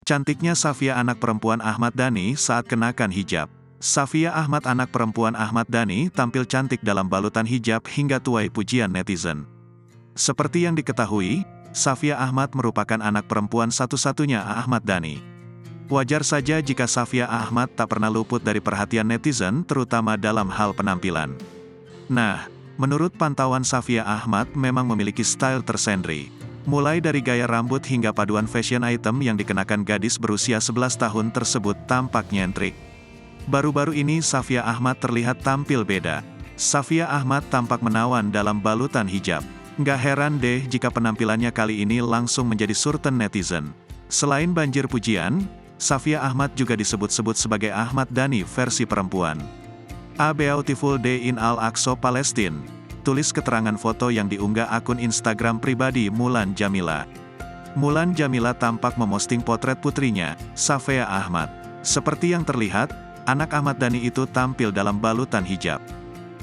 Cantiknya Safia anak perempuan Ahmad Dhani saat kenakan hijab. Safia Ahmad anak perempuan Ahmad Dhani tampil cantik dalam balutan hijab hingga tuai pujian netizen. Seperti yang diketahui, Safia Ahmad merupakan anak perempuan satu-satunya Ahmad Dhani. Wajar saja jika Safia Ahmad tak pernah luput dari perhatian netizen terutama dalam hal penampilan. Nah, menurut pantauan Safia Ahmad memang memiliki style tersendiri. Mulai dari gaya rambut hingga paduan fashion item yang dikenakan gadis berusia 11 tahun tersebut tampak nyentrik. Baru-baru ini Safia Ahmad terlihat tampil beda. Safia Ahmad tampak menawan dalam balutan hijab. Nggak heran deh jika penampilannya kali ini langsung menjadi surten netizen. Selain banjir pujian, Safia Ahmad juga disebut-sebut sebagai Ahmad Dhani versi perempuan. A Beautiful Day in Al-Aqsa, Palestina. Tulis keterangan foto yang diunggah akun Instagram pribadi Mulan Jamila. Mulan Jamila tampak memosting potret putrinya, Safia Ahmad. Seperti yang terlihat, anak Ahmad Dhani itu tampil dalam balutan hijab.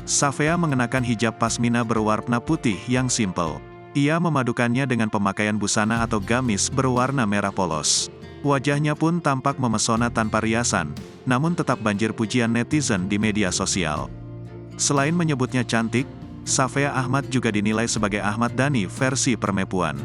Safia mengenakan hijab pasmina berwarna putih yang simpel. Ia memadukannya dengan pemakaian busana atau gamis berwarna merah polos. Wajahnya pun tampak memesona tanpa riasan, namun tetap banjir pujian netizen di media sosial. Selain menyebutnya cantik, Safia Ahmad juga dinilai sebagai Ahmad Dhani versi perempuan.